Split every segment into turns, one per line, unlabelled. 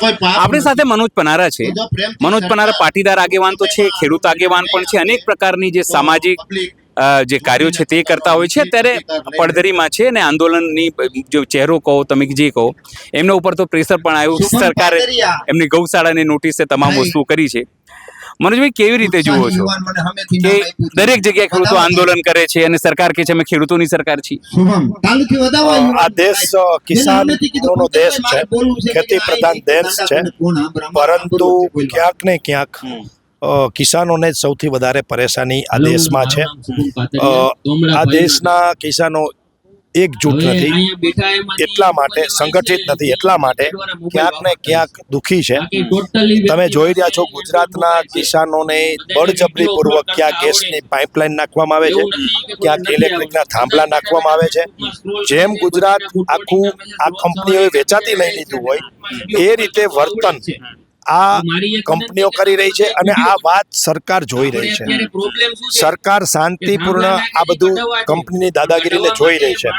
આપણી સાથે મનોજ પનારા છે. મનોજ પનારા પાટીદાર આગેવાન તો છે, ખેડૂત આગેવાન પણ છે, અનેક પ્રકારની જે સામાજિક જે કાર્યો છે તે કરતા હોય છે. અત્યારે પડધરીમાં છે અને આંદોલનની જો ચહેરો કહો તમે જે કહો એમના ઉપર તો પ્રેશર પણ આવ્યું. સરકારે એમની ગૌશાળાને નોટિસે તમામ વસ્તુઓ કરી છે. મનોજભાઈ, કેવી રીતે જુઓ છો કે દરેક જગ્યાએ ખેડૂતો આંદોલન કરે છે અને સરકાર કે છે અમે ખેડૂતોની સરકાર છીએ?
આ દેશ કિસાનોનો દેશ છે, ખેતી પ્રધાન દેશ છે, પરંતુ ક્યાંક ને ક્યાંક કિસાનોને જ સૌથી વધારે પરેશાની આ દેશમાં છે. આ દેશના કિસાનો એકજૂટ નથી, એટલા માટે સંગઠિત નથી, એટલા માટે ક્યાંક ને ક્યાંક દુઃખી છે. તમે જોઈ રહ્યા છો ગુજરાતના કિસાનોને બળજબરીપૂર્વક ક્યાંક ગેસની પાઇપલાઇન નાખવામાં આવે છે, ક્યાંક ઇલેક્ટ્રિકના થાંભલા નાખવામાં આવે છે. જેમ ગુજરાત આખું આ કંપનીઓએ વેચાતી લઈ લીધું હોય એ રીતે વર્તન આ કંપનીઓ કરી રહી છે અને આ વાત સરકાર જોઈ રહી છે. સરકાર શાંતિપૂર્ણ આ બધું કંપનીની દાદાગીરીને જોઈ રહી છે,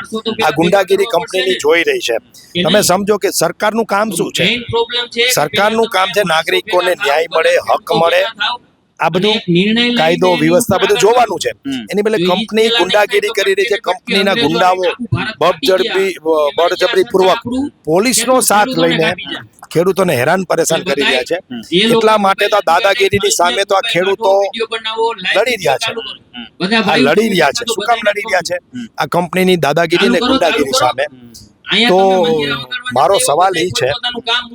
આ ગુંડાગીરી કંપનીની જોઈ રહી છે. તમે સમજો કે સરકારનું કામ શું છે? સરકારનું કામ છે નાગરિકોને ન્યાય મળે, હક મળે, આ બધું કાયદો વ્યવસ્થા બધું જોવાનું છે. એની બદલે કંપની ગુંડાગીરી કરી રહી છે. કંપનીના ગુંડાઓ બળજબરીપૂર્વક પોલીસનો સાથ લઈને ખેડૂતોને હેરાન પરેશાન કરી રહ્યા છે. એટલા માટે તો દાદાગીરીની સામે તો આ ખેડૂતો લડી રહ્યા છે. આ લડી રહ્યા છે. શું કામ લડી રહ્યા છે? આ કંપનીની દાદાગીરી ને ગુંડાગીરી સામે. તો મારો સવાલ એ છે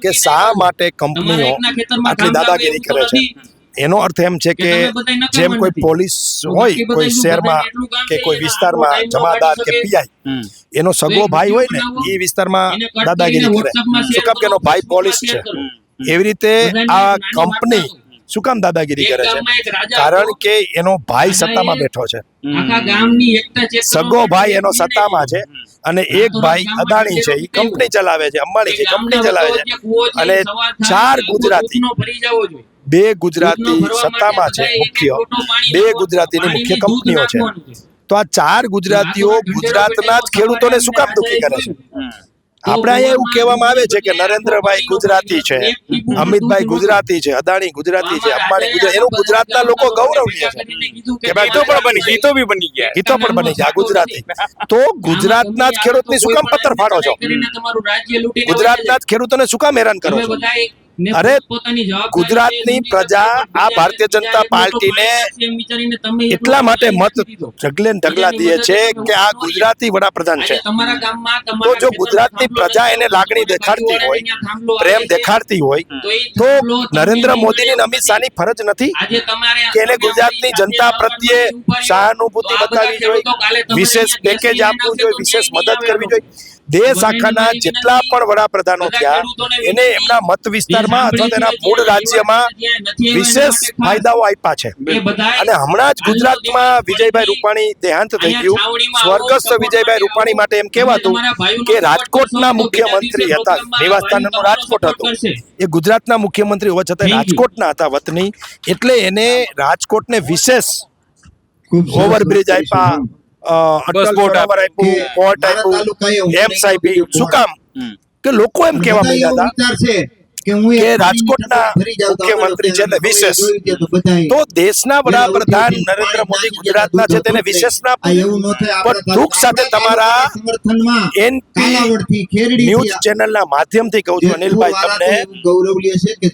કે શા માટે કંપનીઓ આટલી દાદાગીરી કરે છે? એનો અર્થ એમ છે કે જેમ કોઈ પોલીસ હોય કોઈ શહેરમાં કે કોઈ વિસ્તારમાં જમાદાર કે પીઆઈ, એનો સગો ભાઈ હોય ને એ વિસ્તારમાં દાદાગીરી કરે. શું કામ? કે એનો ભાઈ પોલીસ છે. એવી રીતે આ કંપની શું કામ દાદાગીરી કરે છે? કારણ કે એનો ભાઈ સત્તામાં બેઠો છે, સગો ભાઈ એનો સત્તામાં છે અને એક ભાઈ અદાણી છે, એ કંપની ચલાવે છે, અંબાણી છે, કંપની ચલાવે છે. અને 4 ગુજરાતી, 2 ગુજરાતી સત્તામાં છે મુખ્ય, 2 ગુજરાતીની મુખ્ય કંપનીઓ છે. તો આ 4 ગુજરાતીઓ ગુજરાતના જ ખેડૂતોને શું કામ દુઃખી કરે છે? આપણે અહીંયા એવું કહેવામાં આવે છે કે નરેન્દ્રભાઈ ગુજરાતી છે, અમિતભાઈ ગુજરાતી છે, અદાણી ગુજરાતી છે, અંબાણી ગુજરાતી, એનું ગુજરાતના લોકો ગૌરવ લે છે કે ભાઈ ગીતો પણ બની ગયા ગુજરાતી. તો ગુજરાતના જ ખેડૂતની શું કામ પત્તર ફાડો છો? ગુજરાતના જ ખેડૂતોને શું કામ હેરાન કરો છો? અરે ગુજરાતની પ્રજા આ ભારતીય જનતા પાર્ટીને એટલા માટે મત ઢગલા દે છે કે આ ગુજરાતી વડાપ્રધાન છે. તો જો ગુજરાતની પ્રજા એને લાગણી દેખાડતી હોય, પ્રેમ દેખાડતી હોય, તો નરેન્દ્ર મોદીની અમિત શાહની ફરજ નથી કે એને ગુજરાતની જનતા પ્રત્યે સહાનુભૂતિ બતાવવી જોઈએ, વિશેષ પેકેજ આપવું જોઈએ, વિશેષ મદદ કરવી જોઈએ? દેશ આખાના જેટલા પણ વડાપ્રધાનો થયા એને એમના મત વિસ્તારમાં અથવા તેના મૂળ રાજ્યમાં વિશેષ ફાયદાઓ આપ્યા છે. અને હમણાં જ ગુજરાતમાં વિજયભાઈ રૂપાણી દેહાંત થઈ ગયું. સ્વર્ગસ્થ વિજયભાઈ રૂપાણી માટે એમ કહેવાતું કે રાજકોટના મુખ્યમંત્રી હતા, નિવાસસ્થાન એનું રાજકોટ હતું. એ ગુજરાતના મુખ્યમંત્રી હોવા છતાં રાજકોટના હતા વતની, એટલે એને રાજકોટને વિશેષ ઓવરબ્રિજ આપ્યા, અટલ સરોવર આપ્યું, પોર્ટ આપ્યું, એમ્સ આપી. શું કામ? કે લોકો એમ કહેવા માંડ્યા હતા કે રાજકોટના મુખ્યમંત્રી છે વિશેષ. તો દેશના વડાપ્રધાન નરેન્દ્ર મોદી ગુજરાતના છે તેને વિશેષ ના પણ દુઃખ સાથે તમારા એનપી ન્યૂઝ ચેનલના માધ્યમથી કહું છું અનિલભાઈ તમને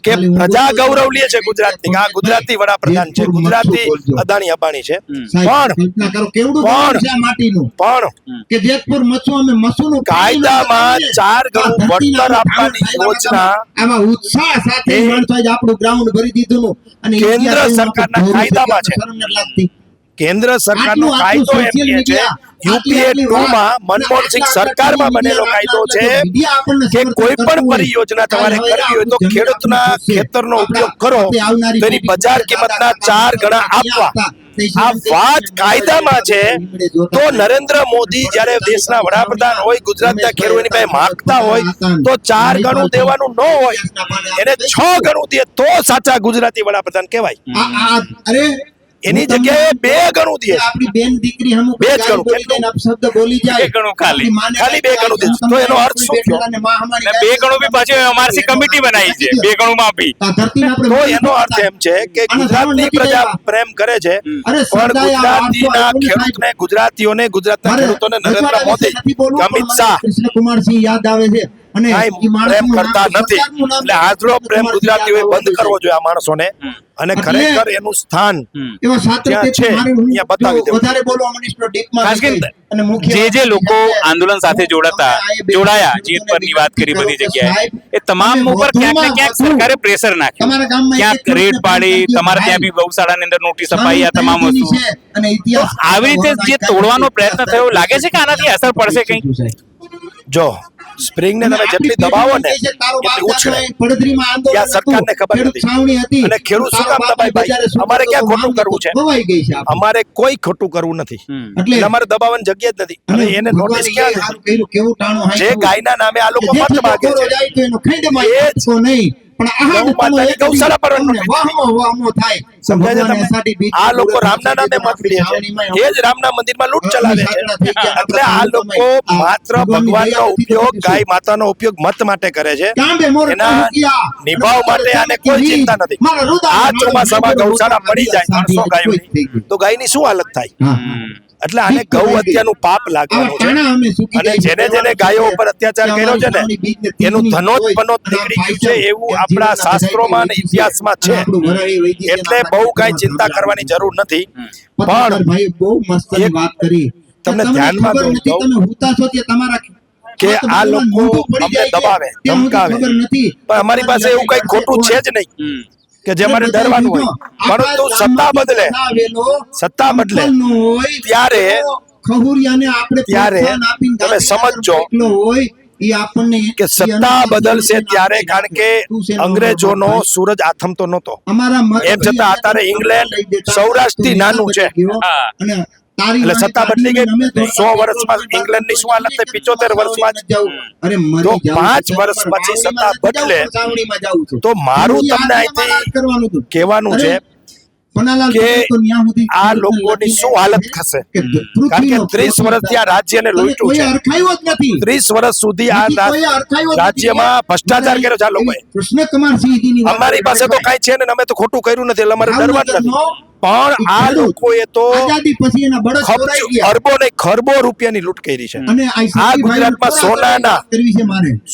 કે પ્રજા ગૌરવ લે છે ગુજરાતની. આ ગુજરાતી વડાપ્રધાન છે, ગુજરાતી અદાણી અંબાણી છે, પણ કાયદામાં 4 ગણું વળતર આપવાની યોજના
ઉત્સાહ સાથે આપણું ગ્રાઉન્ડ ભરી દીધું અને
કેન્દ્ર સરકારના કાયદામાં છે. કેન્દ્ર સરકારનો કાયદો એમ કહે છે, યુપીએ 2 માં મનમોહનસિંહ સરકારમાં બનેલો કાયદો છે કે કોઈ પણ પરિયોજના તમારે કરવી હોય તો ખેડૂતના ખેતરનો ઉપયોગ કરો તેની બજાર કિંમતના 4 ગણા આપવા. આ વાત કાયદામાં છે. તો નરેન્દ્ર મોદી જ્યારે દેશના વડાપ્રધાન હોય, ગુજરાતના ખેડૂતોની પાસે માંગતા હોય તો 4 ગણું દેવાનું ન હોય, એને 6 ગણું દે તો સાચા ગુજરાતી વડાપ્રધાન કહેવાય.
અરે
એની જગ્યાએ 2 ગણું દે છે.
આપણી બેન દીકરી હમ
બે જ ગણું.
બોલી દઈને અપશબ્દ બોલી જાય
2 ગણું ખાલી.
આપણી માને
ખાલી 2 ગણું દે છે. તો એનો અર્થ શું થયો?
બેટાને માં અમારી
ને 2 ગણું બી પાછી અમારસી કમિટી બનાવી છે 2 ગણું માં બી.
આ ધરતીને આપણે
તો એનો અર્થ એમ છે કે
આને
ગુજરાતની
નથી
પ્રજા
કહેવા.
પ્રેમ કરે છે
અરે
પણ
સદાય આ
ગુજરાતીના
વાતો
ખેડૂતને ગુજરાતીઓને ગુજરાતના
મારે
ખેડૂતોને નરેન્દ્ર
રજવાડા
મોદી
વિશે નથી બોલવું,
કે અમિત
પણ મને
શાહ
કૃષ્ણકુમારસિંહ યાદ આવે છે અને
કાંઈ
ઈ માણસનું
પ્રેમ
નામ
કરતા નથી.
સરકારનું નામ
એટલે આજનો પ્રેમ
કૃષ્ણકુમારસિંહ
ગુજરાતીઓએ
યાદ
બંધ કરવો જોઈએ આ માણસોને અને
એટલે
ખરેખર એનું સ્થાન
એવા સાત્ર
જ્યાં
તેથી
છે,
મારે હું
ત્યાં બતાવી
જો
દેવું.
વધારે બોલવા માંડીશ તો ડીપમાં
ખાસ કરીને
જઈશ. અને મુખ્ય
જે
વાત
જે
એ
લોકો
છે કે
આંદોલન સાથે જોડાયા જીતપરની વાત કરી બધી જગ્યાએ એ તમામ ઉપર ક્યાંક ને ક્યાંક સરકારે પ્રેશર નાખ્યું,
તમારા ગામમાં
ક્યાંક
એક
રેડ પાડી, તમારે ત્યાં બી ગૌશાળાની અંદર નોટિસ અપાઈ, આ તમામ વસ્તુ.
અને
તો
ઇતિહાસ
આવી રીતે જે તોડવાનો પ્રયત્ન થયો, લાગે છે કે આનાથી અસર પડશે કંઈ?
જો સ્પ્રિંગને તમે જેટલી દબાવો ને એટલી ઉછળે. ત્યાં સરકારને ખબર નથી. અને ખેડૂત શું કામ દબાય ભાઈ? અમારે ક્યાં ખોટું કરવું છે? અમારે કોઈ ખોટું કરવું નથી એટલે અમારે દબાવવાની જગ્યા જ નથી. અને એને નોટિસ ક્યાં છે? જે ગાયના નામે આ લોકો મત માગે છે ગૌ માતાની ગૌશાળા પર સમજાય છે તમે? આ લોકો રામના નામે મત લે છે, એ જ રામના મંદિરમાં લૂંટ ચલાવે છે. એટલે આ લોકો માત્ર ભગવાનનો ઉપયોગ, ગાય માતાનો ઉપયોગ મત માટે કરે છે. એના નિભાવ માટે આને કોઈ ચિંતા નથી. આ ચોમાસામાં ગૌશાળા પડી જાય 300 ગાયોની, તો ગાયની શું હાલત થાય? એટલે આને ગૌ હત્યાનું પાપ લાગવાનું છે. અને જેને જેને ગાયો ઉપર અત્યાચાર કર્યો છે ને એનું ધનોત પનોત નીકળી ગયું છે એવું આપણા શાસ્ત્રોમાં અને ઇતિહાસમાં છે. એટલે બહુ કાંઈ ચિંતા કરવાની જરૂર નથી. પણ
બહુ મસ્ત
એક
વાત કરી.
તમને ધ્યાનમાં
ખબર નથી,
દઉં
તમે હુતા છો તે તમારા
કે આ લોકો અમને દબાવે, ધમકાવે, પણ અમારી પાસે એવું કઈ ખોટું છે જ નહીં કે જે અમારે ડરવાનું હોય. પરંતુ સત્તા બદલે ત્યારે તમે સમજો કે સત્તા બદલશે ત્યારે, કારણ કે અંગ્રેજોનો સૂરજ આથમતો નહોતો. એમ છતાં અત્યારે ઇંગ્લેન્ડ સૌરાષ્ટ્રથી નાનું છે. એટલે સત્તા બદલી ગઈ. 100 વર્ષમાં ઇંગ્લેન્ડની શું હાલત થઈ? 75 વર્ષમાં જ. તો 5 વર્ષ પછી સત્તા બદલે તો મારું તમને અહીંથી કહેવાનું છે કે આ લોકોની શું હાલત થશે? કારણ કે 30 વર્ષથી આ રાજ્યને લૂંટ્યું છે. 30 વર્ષ સુધી આ રાજ્યમાં ભ્રષ્ટાચાર કર્યો છે આ લોકોએ. અમારી પાસે તો કાંઈ છે ને, અમે તો ખોટું કર્યું નથી એટલે અમારે ડરવાનું નથી. પણ આ લોકોએ તો અરબો ને ખરબો રૂપિયાની લૂંટ કરી છે. આ ગુજરાતમાં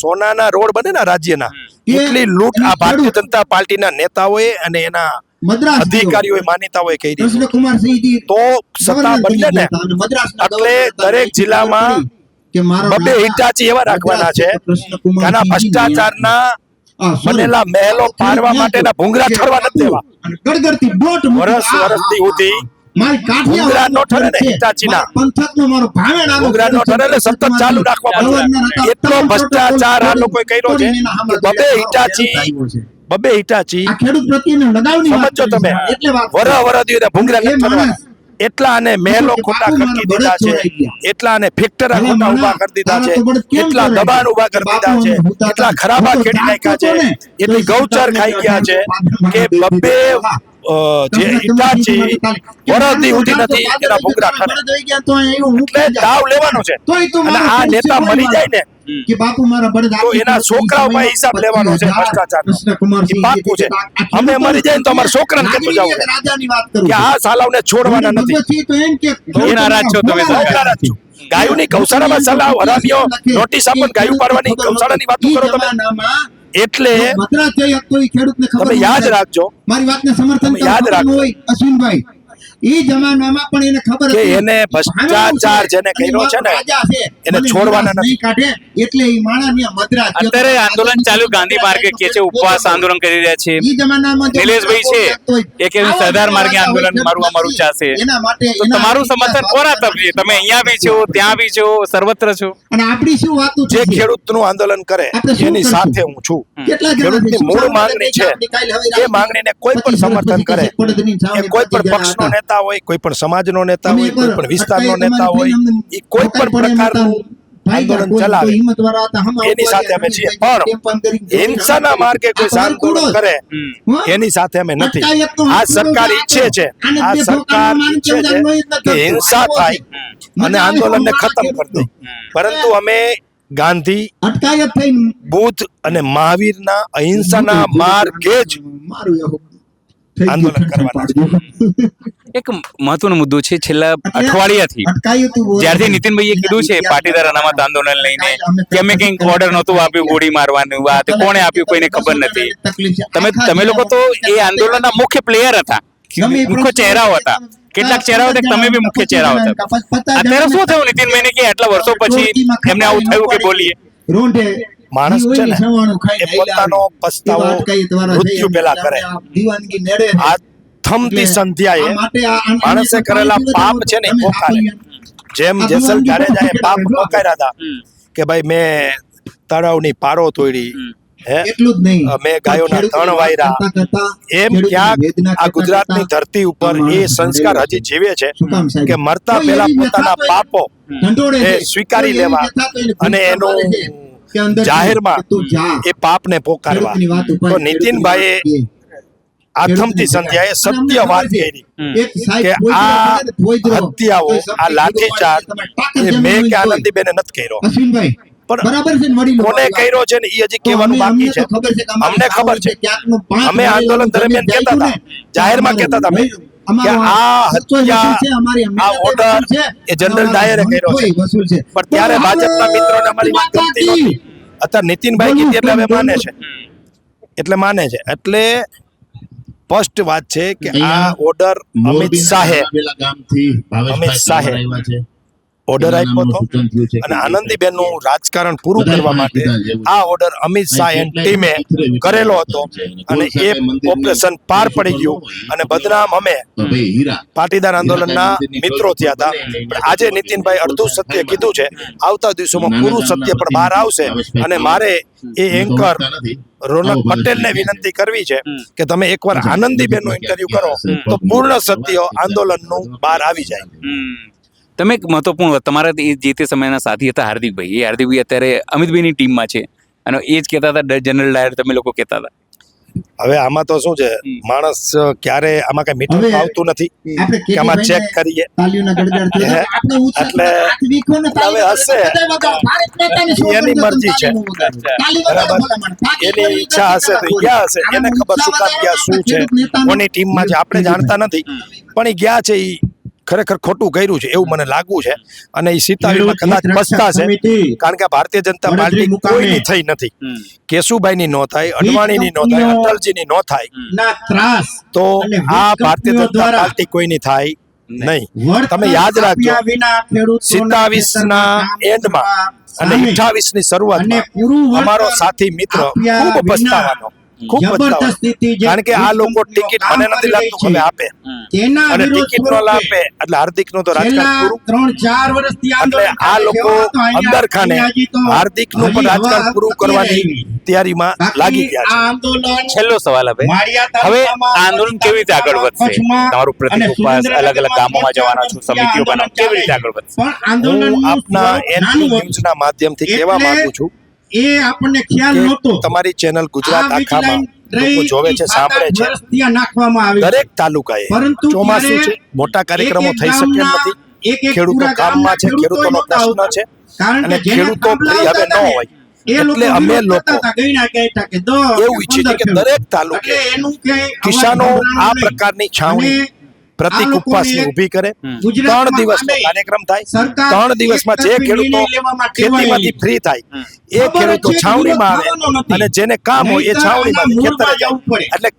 સોનાના રોડ બને ને રાજ્યના, એટલી લૂંટ આ ભારતીય જનતા પાર્ટીના નેતાઓએ અને એના અધિકારીઓએ માન્યતાઓએ કરી. તો સત્તા બદલે ને એટલે દરેક જિલ્લામાં 2 હિટાચી એવા રાખવાના છે કે આના ભ્રષ્ટાચારના બનેલા મહેલો પાડવા માટેના ભૂંગરા ઠરવા નથી દેવા. વર્ષથી સુધી ભૂંગરા નો ઠરે ને હિટાચીના ભૂંગરા નો ઠરે એટલે સતત ચાલુ રાખવા પડે. એટલો ભ્રષ્ટાચાર આ લોકોએ કર્યો છે કે 2 હિટાચી સમજો તમે, વરદી ભૂંગરા નથી ઠરવાના. એટલા અને મહેલો ખોટા ખર્ચી દીધા છે, એટલા અને ફેક્ટરા ખોટા ઉભા કરી દીધા છે, એટલા દબાણ ઉભા કરી દીધા છે, એટલા ખરાબા ખેડી નાખ્યા છે, એટલી ગૌચર ખાઈ ગયા છે કે 2 જે હિટાચી વરદી ઉધી નથી એના ભૂંગરા ઠરે. એટલે દાવ લેવાનો છે. અને આ નેતા મરી જાય ને તો એના છોકરાઓ પાસે હિસાબ લેવાનો છે ભ્રષ્ટાચારનો. એ પાકું છે. અમે મરી જાય ને તો અમારા છોકરાને કેટલું જવું કે આ સાલાવને છોડવાના નથી.
એના રાજ છો તમે સરકાર.
ગાયોની ગૌશાળામાં સલાહ હરામીઓ નોટિસ આપો, ગાયું પાડવાની ગૌશાળાની વાતો કરો તમે. એટલે તમે યાદ રાખજો,
મારી વાતને સમર્થન
યાદ રાખજો
અશ્વિનભાઈ, ઈ જમાનામાં પણ એને ખબર
કે
હતી
એને ભ્રષ્ટાચાર જેને કર્યો છે ને એને છોડવાના નથી.
કાઢે એટલે ઈ માણાને મદ્રાસ.
અત્યારે આંદોલન ચાલુ ગાંધી માર્ગે કે છે, ઉપવાસ આંદોલન કરી રહ્યા છે.
ઈ જમાનામાં જો
નિલેશભાઈ છે એ કે સરદાર માર્ગે આંદોલન મારું અમારું ચાલશે.
એના માટે
તો તમારું સમર્થન કોના તરફ છે? તમે અહીંયા બી છો, ત્યાં બી છો, સર્વત્ર છો.
અને આપણી શું વાતો
જે ખેડૂતનું આંદોલન કરે એની સાથે હું છું. ખેડૂતની મૂળ માંગણી છે એ માંગણીને કોઈ પણ સમર્થન કરે, એ કોઈ પણ પક્ષનો નેતા હોય, કોઈ પણ સમાજનો નેતા હોય, કોઈ પણ વિસ્તારનો નેતા હોય, એ કોઈ પણ પ્રકારનું આંદોલન ચલાવે એની સાથે અમે છીએ, પણ હિંસાના માર્ગે કોઈ આંદોલન કરે એની સાથે અમે નથી. આ સરકાર ઈચ્છે છે, આ સરકાર ઈચ્છે છે કે હિંસા થાય અને આંદોલનને ખતમ કરી દે, પરંતુ અમે ગાંધી, બુદ્ધ અને મહાવીરના અહિંસાના માર્ગે જ આંદોલન કરવાના છે.
એક મહત્વનો મુદ્દો છે, છેલ્લા અઠવાડિયાથી જ્યારથી નીતિનભાઈએ કીધું છે પાટીદાર અનામત આંદોલન લઈને કે અમે કંઈક ઓર્ડર નહોતું આપ્યું ગોળી મારવાનું, વાત કોણે આપ્યું કોઈને ખબર નથી. તમે લોકો તો એ આંદોલનના મુખ્ય પ્લેયર હતા, મુખ્ય ચહેરાઓ હતા. કેટલાક ચહેરાઓ હતા, તમે બી મુખ્ય ચહેરાઓ હતા. અત્યારે શું થયું નીતિનભાઈને કે આટલા વર્ષો પછી એમને આવું થયું કે બોલીએ?
માણસ છે ને એ પોતાનો પસ્તાવો મૃત્યુ પહેલા કરે. આ થમતી સંધ્યાએ માણસે કરેલા પાપ છે ને પોકારે. જેમ જેસલ જાડેજાએ પાપ પોકાર્યા હતા કે ભાઈ મેં તળાવની પારો તોડી, મેં ગાયોના તણ વાયરા, એમ ક્યાંક આ ગુજરાતની ધરતી ઉપર એ સંસ્કાર હજી જીવે છે કે મરતા પહેલા પોતાના પાપો એ સ્વીકારી લેવા અને એનું જાહેરમાં એ પાપને પોકારવા. તો નીતિનભાઈએ આથમતી સંધ્યાએ સત્ય વાત કરી કે આ હત્યાઓ, આ લાઠીચાર્જ એ મેં કે આનંદીબેને નથી કર્યો, પણ કોને કર્યો છે ને એ હજી કહેવાનું બાકી છે. અમને ખબર છે, અમે આંદોલન દરમિયાન કહેતા હતા, જાહેરમાં કહેતા હતા કે આ હત્યા, આ ઓર્ડર એ જનરલ ડાયરે કર્યો છે, પણ ત્યારે ભાજપના મિત્રોને અમારી વાત ગમતી નહોતી. અત્યારે નીતિનભાઈ કીધી એટલે હવે માને છે, એટલે સ્પષ્ટ વાત છે કે આ ઓર્ડર અમિત શાહે ઓર્ડર આપ્યો હતો અને આનંદીબેનનું રાજકારણ પૂરું કરવા માટે આ ઓર્ડર અમિત શાહ એન્ડ ટીમે કરેલો હતો અને એ ઓપરેશન પાર પડી ગયું અને બદનામ અમે પાટીદાર આંદોલનના મિત્રો થયા હતા. પણ આજે નીતિનભાઈ અડધું સત્ય કીધું છે, આવતા દિવસોમાં પૂરું સત્ય પણ બહાર આવશે. અને મારે એ એન્કર રોનક પટેલને વિનંતી કરવી છે કે તમે એકવાર આનંદીબેનનો ઇન્ટરવ્યુ કરો તો પૂર્ણ સત્ય આંદોલનનું બહાર આવી જાય.
તમે એક મહત્વપૂર્ણ તમારા જે તે સમયના સાથી હતા હાર્દિકભાઈ, એ હાર્દિકભાઈ અત્યારે અમિતભાઈની ટીમમાં છે અને એ જ કહેતા હતા જનરલ ડાયર તમે લોકો કહેતા હતા.
હવે આમાં તો શું છે, માણસ ક્યારે આમાં કઈ મીઠું આવતું નથી કે આમાં ચેક કરીએ એટલે હવે હશે એની મરજી છે, બરાબર, એની ઈચ્છા હશે તો ગયા હશે, એને ખબર શું કામ ગયા, શું છે, કોની ટીમમાં છે આપણે જાણતા નથી, પણ એ ગયા છે, એ ખરેખર ખોટું કર્યું છે એવું મને લાગવું છે. અને એ સીતાવીમાં કદાચ પસ્તાશે, કારણ કે ભારતીય જનતા પાર્ટી કોઈની થઈ નથી. કેશુભાઈની નો થાય, અડવાણીની નો થાય, અટલજીની નો થાય, તો આ ભારતીય જનતા પાર્ટી કોઈની થાય નહીં. તમે યાદ રાખજો, 27ના એન્ડમાં અને 28ની શરૂઆતમાં અમારો સાથી મિત્ર ખૂબ પસ્તાવાનો, કારણ કે આ લોકો ટિકિટ મને નથી લાગતું હવે આપે, અને ટિકિટ નો આપે એટલે હાર્દિક નું તો રાજકારણ પૂરું. એટલે આ લોકો અંદર ખાને હાર્દિક નું પણ રાજકારણ પૂરું કરવાની તૈયારીમાં લાગી ગયા છે.
છેલ્લો સવાલ હવે આ આંદોલન કેવી રીતે આગળ વધશે? તમારું પ્રતિક ઉપવાસ, અલગ અલગ ગામોમાં જવાના છો, સમિતિઓ બનાવો, કેવી રીતે આગળ વધશે?
હું આપના એનપી ન્યૂઝના માધ્યમથી કહેવા માંગુ છું
એ આપણને ખ્યાલ નહોતો.
તમારી ચેનલ ગુજરાત આખામાં લોકો જોવે છે, સાંભળે છે, દરેક તાલુકાએ ચોમાસું છે, મોટા કાર્યક્રમો થઈ શકે એમ નથી, ખેડૂતો કામમાં છે, ખેડૂતોનો પ્રશ્ન છે અને ખેડૂતો ફ્રી હવે ન હોય, એટલે અમે લોકો એવું ઈચ્છીએ છીએ કે દરેક તાલુકે કિસાનો આ પ્રકારની છાવણી પ્રતિક ઉપવાસની ઊભી કરે. 3 દિવસનો કાર્યક્રમ થાય, 3 દિવસમાં જે ખેડૂતો ખેતીમાંથી ફ્રી થાય એ ખેડૂતો છાવણીમાં આવે અને જેને કામ હોય એ છાવણીમાં ખેતરે જાય, એટલે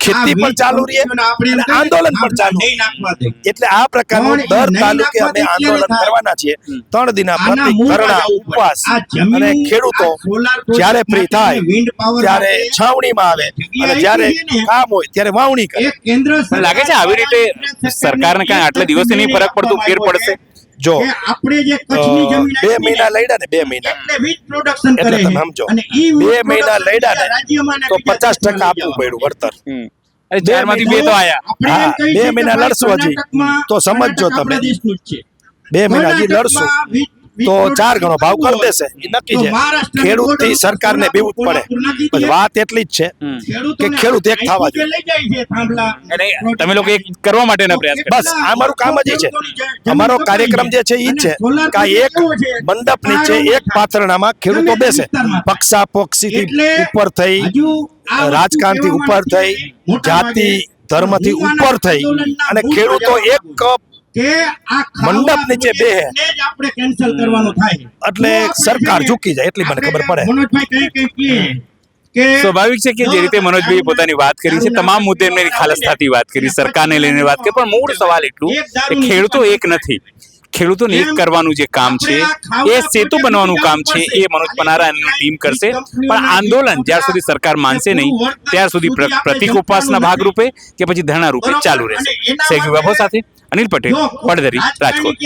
ખેતી પણ ચાલુ રહે અને આંદોલન પણ ચાલુ. એટલે આ પ્રકારનું દર તાલુકે અમે આંદોલન કરવાના છીએ. 3 દિના પ્રતિક ધરણા, ઉપવાસ, અને ખેડૂતો જ્યારે ફ્રી થાય ત્યારે છાવણીમાં આવે અને જ્યારે કામ હોય ત્યારે વાવણી કરે.
લાગે છે આવી રીતે સરકારને કાંઈ આટલા દિવસથી નહીં ફરક પડતો, ફેર પડશે?
જો 2 મહિના લડ્યા ને 2 મહિના એટલે તમે સમજો, 2 મહિના લડ્યા ને તો 50% આપવું પડ્યું વળતર.
4માંથી 2 તો આયા.
હા, 2 મહિના લડશું હજી તો સમજજો તમે, 2 મહિના હજી લડશું તો 4 ગણો ભાવ કરી દેશે એ નક્કી છે. ખેડૂતથી સરકારને બીવું જ પડે. પછી વાત એટલી જ છે કે ખેડૂત એક થવા જોઈએ.
અને તમે લોકો એક કરવા માટેના પ્રયાસ કરો.
બસ આ અમારું કામ જ ઈ છે. અમારો કાર્યક્રમ જે છે ઈ જ છે કે આ એક મંડપ નીચે એક પાથરણામાં ખેડૂતો બેસે, પક્ષાપક્ષીથી ઉપર થઈ, રાજકારણથી ઉપર થઈ, જાતિ ધર્મથી ઉપર થઈ અને ખેડૂતો એક મંડપ નીચે બેહે એટલે સરકાર ઝૂકી જાય એટલી મને ખબર પડે.
સ્વાભાવિક છે કે જે રીતે મનોજભાઈ પોતાની વાત કરી છે, તમામ મુદ્દે એમને ખાલસતાથી વાત કરી, સરકારને લઈને વાત કરી, પણ મૂળ સવાલ એટલું કે ખેડૂતો એક નથી. ખેડૂતોને એક કરવાનું જે કામ છે, એ સેતુ બનવાનું કામ છે, એ મનોજ પનારા અને ટીમ કરશે. પણ આંદોલન જ્યાર સુધી સરકાર માનશે નહીં ત્યાર સુધી પ્રતિક ઉપવાસના ભાગરૂપે કે પછી ધરણા રૂપે ચાલુ રહેશે. સહયોગી બાબુ સાથે અનિલ પટેલ, પડદરી, રાજકોટ.